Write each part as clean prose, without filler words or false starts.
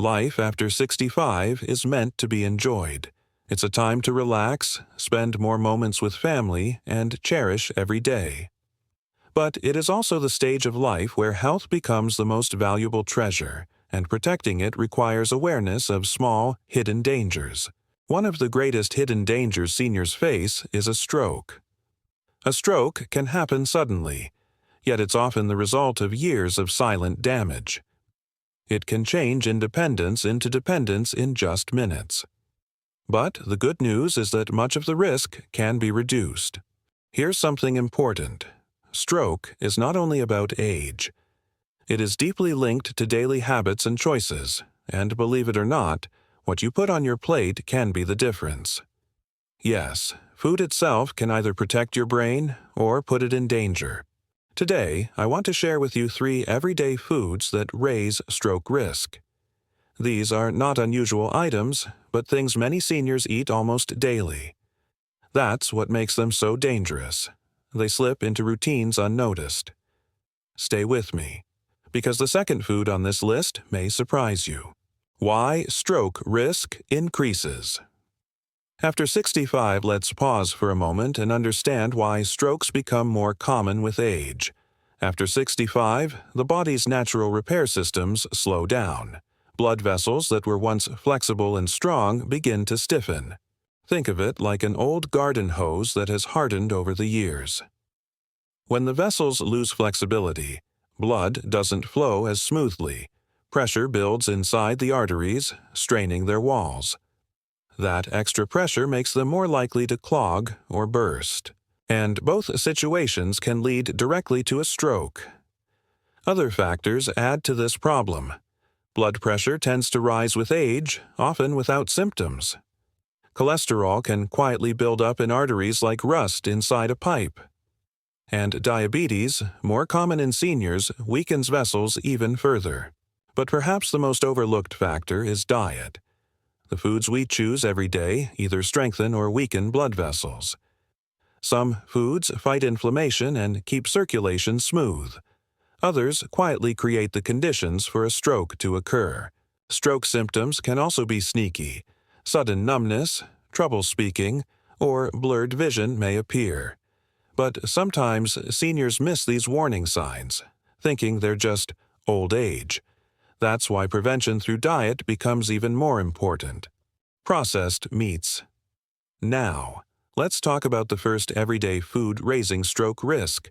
life after 65 is meant to be enjoyed. It's a time to relax, spend more moments with family, and cherish every day. But it is also the stage of life where health becomes the most valuable treasure, and protecting it requires awareness of small, hidden dangers. One of the greatest hidden dangers seniors face is a stroke. A stroke can happen suddenly, yet it's often the result of years of silent damage. It can change independence into dependence in just minutes. But the good news is that much of the risk can be reduced. Here's something important. Stroke is not only about age. It is deeply linked to daily habits and choices, and believe it or not, what you put on your plate can be the difference. Yes, food itself can either protect your brain or put it in danger. Today, I want to share with you 3 everyday foods that raise stroke risk. These are not unusual items, but things many seniors eat almost daily. That's what makes them so dangerous. They slip into routines unnoticed. Stay with me, because the second food on this list may surprise you. Why stroke risk increases. After 65, let's pause for a moment and understand why strokes become more common with age. After 65, the body's natural repair systems slow down. Blood vessels that were once flexible and strong begin to stiffen. Think of it like an old garden hose that has hardened over the years. When the vessels lose flexibility, blood doesn't flow as smoothly. Pressure builds inside the arteries, straining their walls. That extra pressure makes them more likely to clog or burst. And both situations can lead directly to a stroke. Other factors add to this problem. Blood pressure tends to rise with age, often without symptoms. Cholesterol can quietly build up in arteries like rust inside a pipe. And diabetes, more common in seniors, weakens vessels even further. But perhaps the most overlooked factor is diet. The foods we choose every day either strengthen or weaken blood vessels. Some foods fight inflammation and keep circulation smooth. Others quietly create the conditions for a stroke to occur. Stroke symptoms can also be sneaky. Sudden numbness, trouble speaking, or blurred vision may appear. But sometimes seniors miss these warning signs, thinking they're just old age. That's why prevention through diet becomes even more important. Processed meats. Now, let's talk about the first everyday food raising stroke risk.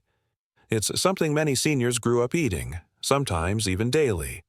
It's something many seniors grew up eating, sometimes even daily.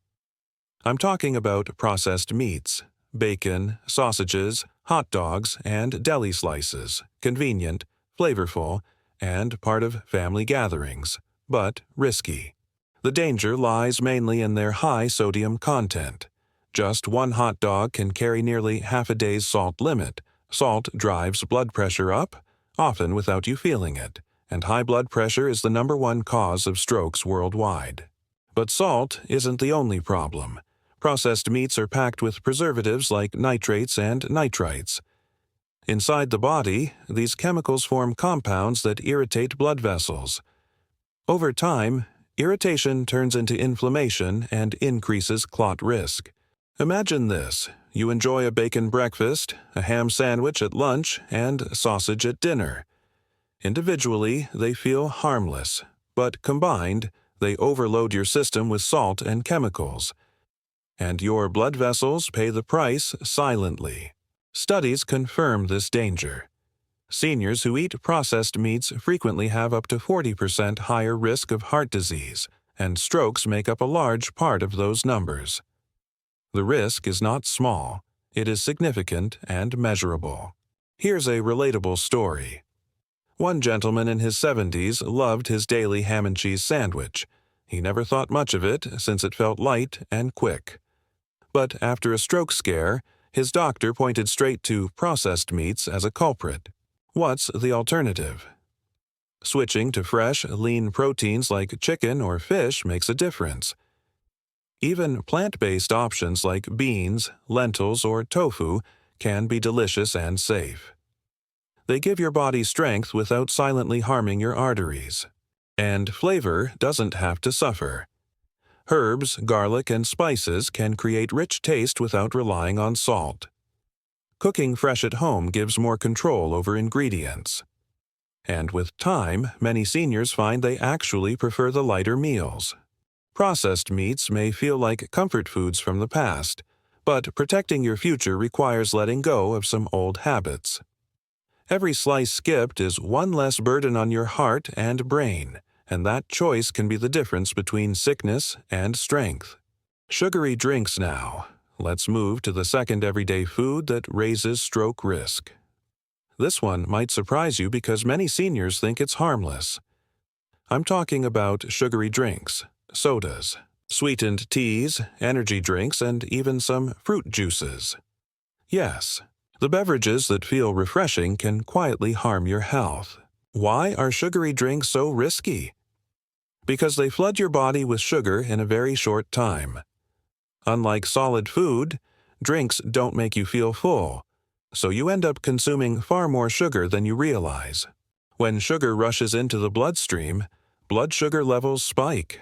I'm talking about processed meats, bacon, sausages, hot dogs, and deli slices, convenient, flavorful, and part of family gatherings, but risky. The danger lies mainly in their high sodium content. Just one hot dog can carry nearly half a day's salt limit. Salt drives blood pressure up, often without you feeling it, and high blood pressure is the #1 cause of strokes worldwide. But salt isn't the only problem. Processed meats are packed with preservatives like nitrates and nitrites. Inside the body, these chemicals form compounds that irritate blood vessels. Over time, irritation turns into inflammation and increases clot risk. Imagine this. You enjoy a bacon breakfast, a ham sandwich at lunch, and sausage at dinner. Individually, they feel harmless, but combined, they overload your system with salt and chemicals. And your blood vessels pay the price silently. Studies confirm this danger. Seniors who eat processed meats frequently have up to 40% higher risk of heart disease, and strokes make up a large part of those numbers. The risk is not small, it is significant and measurable. Here's a relatable story. One gentleman in his 70s loved his daily ham and cheese sandwich. He never thought much of it since it felt light and quick. But after a stroke scare, his doctor pointed straight to processed meats as a culprit. What's the alternative? Switching to fresh, lean proteins like chicken or fish makes a difference. Even plant-based options like beans, lentils, or tofu can be delicious and safe. They give your body strength without silently harming your arteries. And flavor doesn't have to suffer. Herbs, garlic, and spices can create rich taste without relying on salt. Cooking fresh at home gives more control over ingredients. And with time, many seniors find they actually prefer the lighter meals. Processed meats may feel like comfort foods from the past, but protecting your future requires letting go of some old habits. Every slice skipped is one less burden on your heart and brain, and that choice can be the difference between sickness and strength. Sugary drinks now. Let's move to the second everyday food that raises stroke risk. This one might surprise you because many seniors think it's harmless. I'm talking about sugary drinks, sodas, sweetened teas, energy drinks, and even some fruit juices. Yes, the beverages that feel refreshing can quietly harm your health. Why are sugary drinks so risky? Because they flood your body with sugar in a very short time. Unlike solid food, drinks don't make you feel full, so you end up consuming far more sugar than you realize. When sugar rushes into the bloodstream, blood sugar levels spike.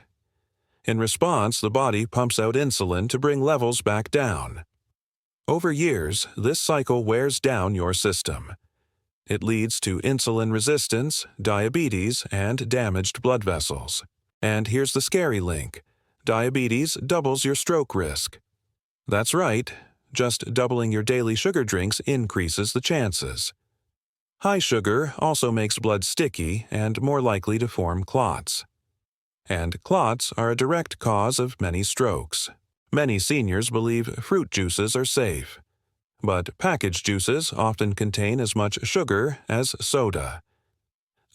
In response, the body pumps out insulin to bring levels back down. Over years, this cycle wears down your system. It leads to insulin resistance, diabetes, and damaged blood vessels. And here's the scary link. Diabetes doubles your stroke risk. That's right, just doubling your daily sugar drinks increases the chances. High sugar also makes blood sticky and more likely to form clots. And clots are a direct cause of many strokes. Many seniors believe fruit juices are safe, but packaged juices often contain as much sugar as soda.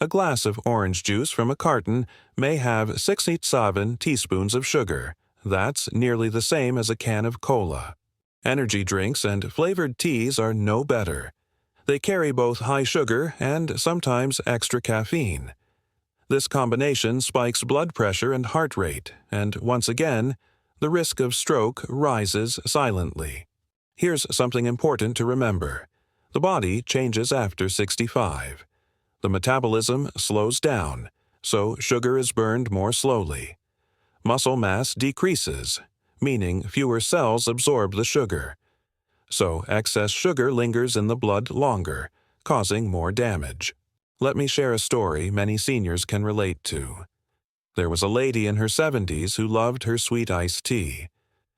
A glass of orange juice from a carton may have 67 teaspoons of sugar. That's nearly the same as a can of cola. Energy drinks and flavored teas are no better. They carry both high sugar and sometimes extra caffeine. This combination spikes blood pressure and heart rate, and once again, the risk of stroke rises silently. Here's something important to remember. The body changes after 65. The metabolism slows down, so sugar is burned more slowly. Muscle mass decreases, meaning fewer cells absorb the sugar. So excess sugar lingers in the blood longer, causing more damage. Let me share a story many seniors can relate to. There was a lady in her 70s who loved her sweet iced tea.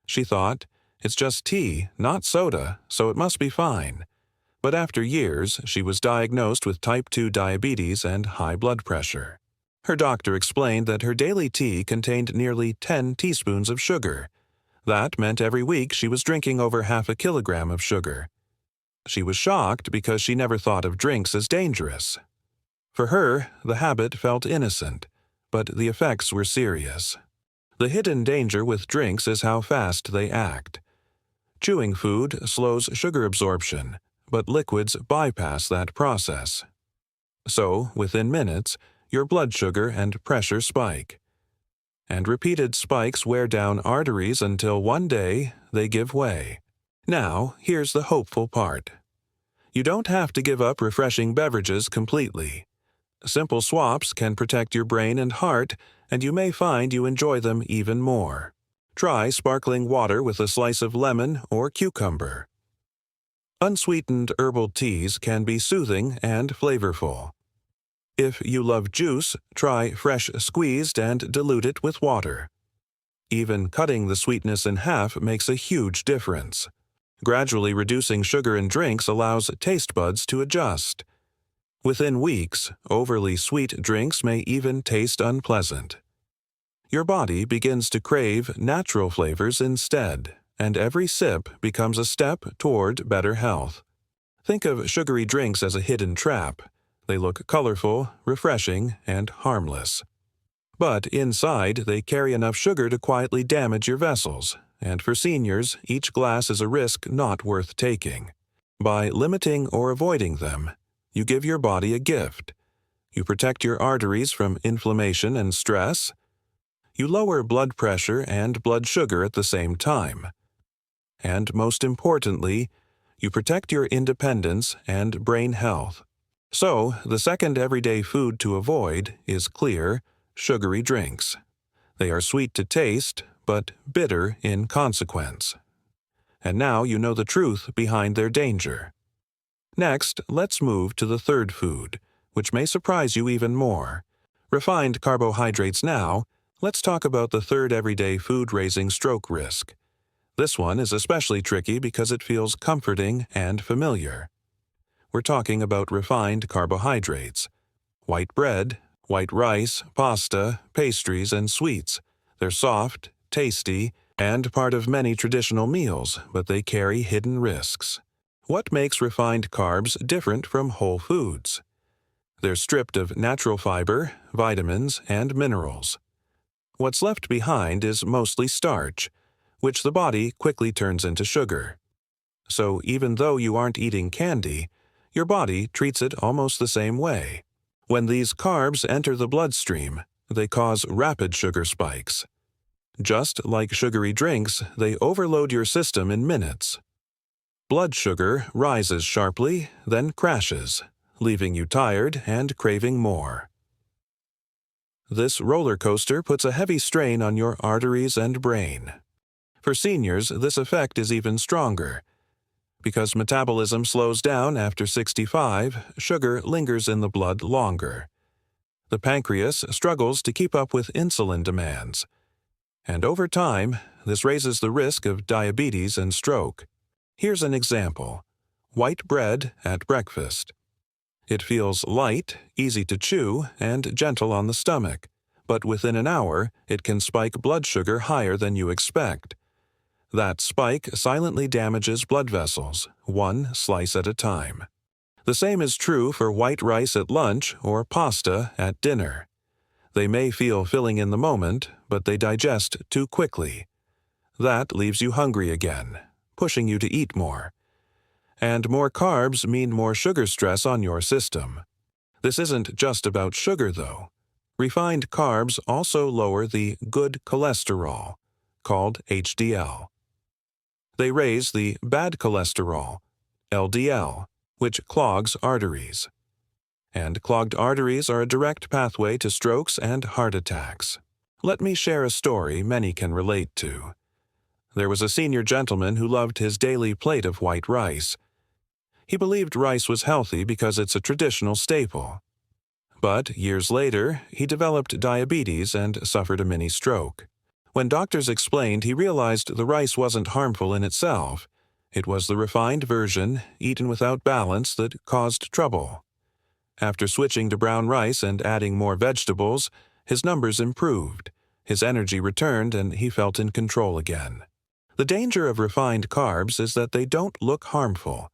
She thought, it's just tea, not soda, so it must be fine. But after years, she was diagnosed with type 2 diabetes and high blood pressure. Her doctor explained that her daily tea contained nearly 10 teaspoons of sugar. That meant every week she was drinking over half a kilogram of sugar. She was shocked because she never thought of drinks as dangerous. For her, the habit felt innocent, but the effects were serious. The hidden danger with drinks is how fast they act. Chewing food slows sugar absorption, but liquids bypass that process. So, within minutes, your blood sugar and pressure spike. And repeated spikes wear down arteries until one day they give way. Now, here's the hopeful part. You don't have to give up refreshing beverages completely. Simple swaps can protect your brain and heart, and you may find you enjoy them even more. Try sparkling water with a slice of lemon or cucumber. Unsweetened herbal teas can be soothing and flavorful. If you love juice, try fresh squeezed and dilute it with water. Even cutting the sweetness in half makes a huge difference. Gradually reducing sugar in drinks allows taste buds to adjust. Within weeks, overly sweet drinks may even taste unpleasant. Your body begins to crave natural flavors instead, and every sip becomes a step toward better health. Think of sugary drinks as a hidden trap. They look colorful, refreshing, and harmless. But inside, they carry enough sugar to quietly damage your vessels, and for seniors, each glass is a risk not worth taking. By limiting or avoiding them, you give your body a gift. You protect your arteries from inflammation and stress. You lower blood pressure and blood sugar at the same time. And most importantly, you protect your independence and brain health. So, the second everyday food to avoid is clear, sugary drinks. They are sweet to taste, but bitter in consequence. And now you know the truth behind their danger. Next, let's move to the third food, which may surprise you even more. Refined carbohydrates now, let's talk about the third everyday food raising stroke risk. This one is especially tricky because it feels comforting and familiar. We're talking about refined carbohydrates. White bread, white rice, pasta, pastries, and sweets. They're soft, tasty, and part of many traditional meals, but they carry hidden risks. What makes refined carbs different from whole foods? They're stripped of natural fiber, vitamins, and minerals. What's left behind is mostly starch, which the body quickly turns into sugar. So even though you aren't eating candy, your body treats it almost the same way. When these carbs enter the bloodstream, they cause rapid sugar spikes. Just like sugary drinks, they overload your system in minutes. Blood sugar rises sharply, then crashes, leaving you tired and craving more. This roller coaster puts a heavy strain on your arteries and brain. For seniors, this effect is even stronger. Because metabolism slows down after 65, sugar lingers in the blood longer. The pancreas struggles to keep up with insulin demands. And over time, this raises the risk of diabetes and stroke. Here's an example. White bread at breakfast. It feels light, easy to chew, and gentle on the stomach, but within an hour, it can spike blood sugar higher than you expect. That spike silently damages blood vessels, one slice at a time. The same is true for white rice at lunch or pasta at dinner. They may feel filling in the moment, but they digest too quickly. That leaves you hungry again, pushing you to eat more. And more carbs mean more sugar stress on your system. This isn't just about sugar, though. Refined carbs also lower the good cholesterol, called HDL. They raise the bad cholesterol, LDL, which clogs arteries. And clogged arteries are a direct pathway to strokes and heart attacks. Let me share a story many can relate to. There was a senior gentleman who loved his daily plate of white rice. He believed rice was healthy because it's a traditional staple. But years later, he developed diabetes and suffered a mini stroke. When doctors explained, he realized the rice wasn't harmful in itself. It was the refined version, eaten without balance, that caused trouble. After switching to brown rice and adding more vegetables, his numbers improved, his energy returned, and he felt in control again. The danger of refined carbs is that they don't look harmful.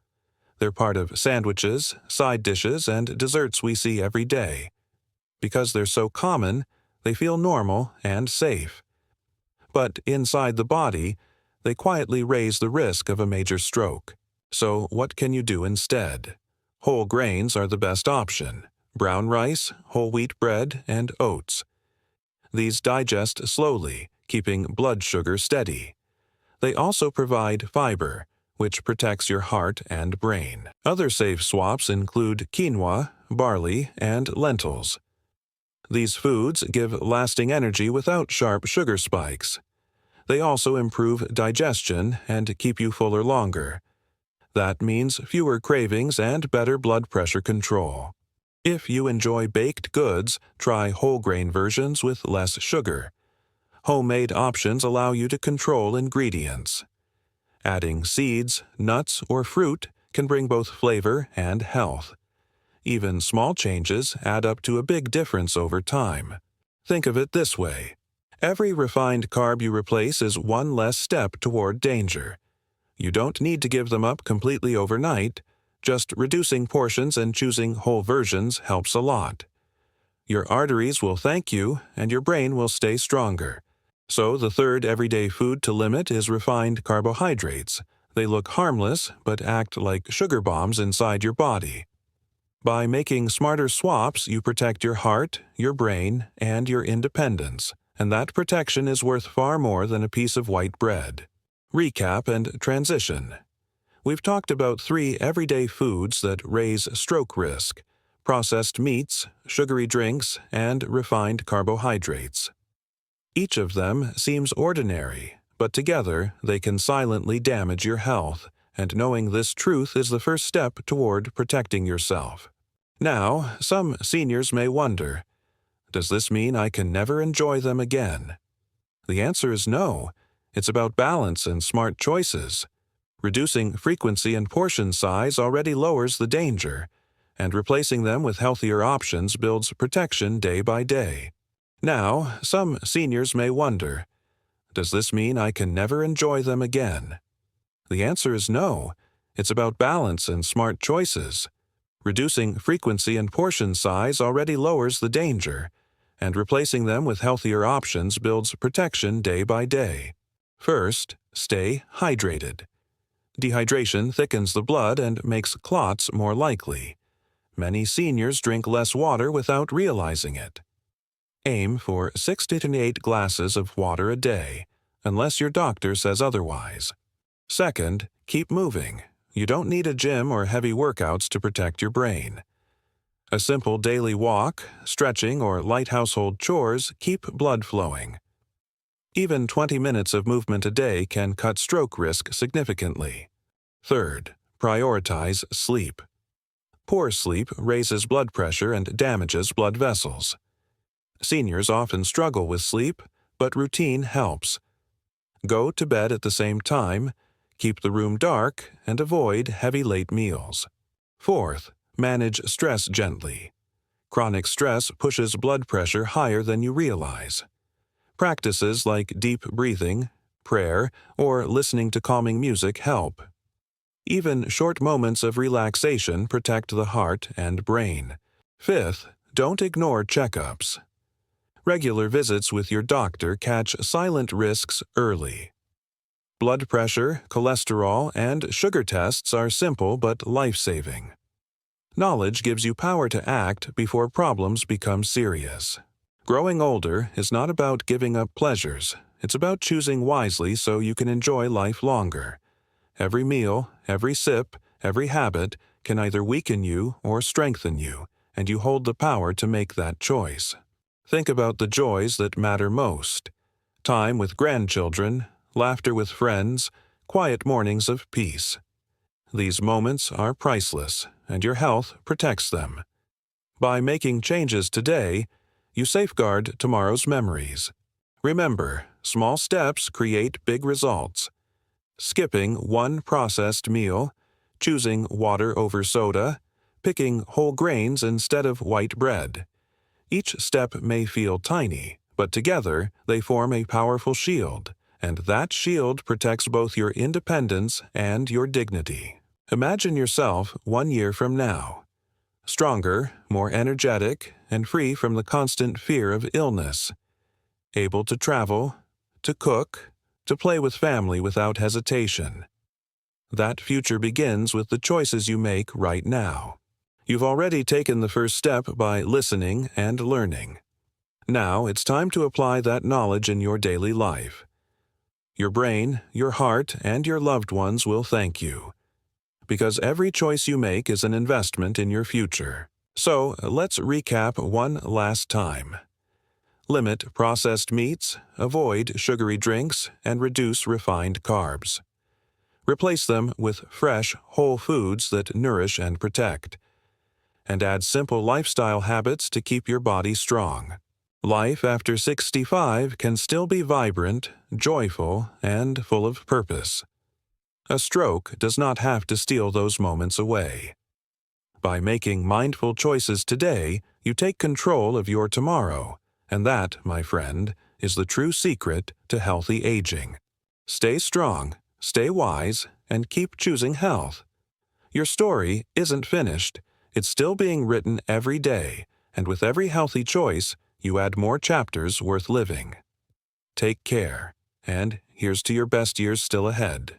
They're part of sandwiches, side dishes, and desserts we see every day. Because they're so common, they feel normal and safe. But inside the body, they quietly raise the risk of a major stroke. So what can you do instead? Whole grains are the best option: brown rice, whole wheat bread, and oats. These digest slowly, keeping blood sugar steady. They also provide fiber, which protects your heart and brain. Other safe swaps include quinoa, barley, and lentils. These foods give lasting energy without sharp sugar spikes. They also improve digestion and keep you fuller longer. That means fewer cravings and better blood pressure control. If you enjoy baked goods, try whole grain versions with less sugar. Homemade options allow you to control ingredients. Adding seeds, nuts, or fruit can bring both flavor and health. Even small changes add up to a big difference over time. Think of it this way. Every refined carb you replace is one less step toward danger. You don't need to give them up completely overnight. Just reducing portions and choosing whole versions helps a lot. Your arteries will thank you, and your brain will stay stronger. So the third everyday food to limit is refined carbohydrates. They look harmless, but act like sugar bombs inside your body. By making smarter swaps, you protect your heart, your brain, and your independence. And that protection is worth far more than a piece of white bread. Recap and transition. We've talked about 3 everyday foods that raise stroke risk: processed meats, sugary drinks, and refined carbohydrates. Each of them seems ordinary, but together they can silently damage your health, and knowing this truth is the first step toward protecting yourself. Now, some seniors may wonder, does this mean I can never enjoy them again? The answer is no. It's about balance and smart choices. Reducing frequency and portion size already lowers the danger, and replacing them with healthier options builds protection day by day. Now, some seniors may wonder, does this mean I can never enjoy them again? The answer is no. It's about balance and smart choices. Reducing frequency and portion size already lowers the danger, and replacing them with healthier options builds protection day by day. First, stay hydrated. Dehydration thickens the blood and makes clots more likely. Many seniors drink less water without realizing it. Aim for 6 to 8 glasses of water a day, unless your doctor says otherwise. Second, keep moving. You don't need a gym or heavy workouts to protect your brain. A simple daily walk, stretching, or light household chores keep blood flowing. Even 20 minutes of movement a day can cut stroke risk significantly. Third, prioritize sleep. Poor sleep raises blood pressure and damages blood vessels. Seniors often struggle with sleep, but routine helps. Go to bed at the same time, keep the room dark, and avoid heavy late meals. Fourth, manage stress gently. Chronic stress pushes blood pressure higher than you realize. Practices like deep breathing, prayer, or listening to calming music help. Even short moments of relaxation protect the heart and brain. Fifth, don't ignore checkups. Regular visits with your doctor catch silent risks early. Blood pressure, cholesterol, and sugar tests are simple but life-saving. Knowledge gives you power to act before problems become serious. Growing older is not about giving up pleasures. It's about choosing wisely so you can enjoy life longer. Every meal, every sip, every habit can either weaken you or strengthen you, and you hold the power to make that choice. Think about the joys that matter most. Time with grandchildren, laughter with friends, quiet mornings of peace. These moments are priceless, and your health protects them. By making changes today, you safeguard tomorrow's memories. Remember, small steps create big results. Skipping one processed meal, choosing water over soda, picking whole grains instead of white bread. Each step may feel tiny, but together they form a powerful shield, and that shield protects both your independence and your dignity. Imagine yourself 1 year from now. Stronger, more energetic, and free from the constant fear of illness. Able to travel, to cook, to play with family without hesitation. That future begins with the choices you make right now. You've already taken the first step by listening and learning. Now it's time to apply that knowledge in your daily life. Your brain, your heart, and your loved ones will thank you. Because every choice you make is an investment in your future. So let's recap one last time. Limit processed meats, avoid sugary drinks, and reduce refined carbs. Replace them with fresh, whole foods that nourish and protect. And add simple lifestyle habits to keep your body strong. Life after 65 can still be vibrant, joyful, and full of purpose. A stroke does not have to steal those moments away. By making mindful choices today, you take control of your tomorrow, and that, my friend, is the true secret to healthy aging. Stay strong, stay wise, and keep choosing health. Your story isn't finished. It's still being written every day, and with every healthy choice, you add more chapters worth living. Take care, and here's to your best years still ahead.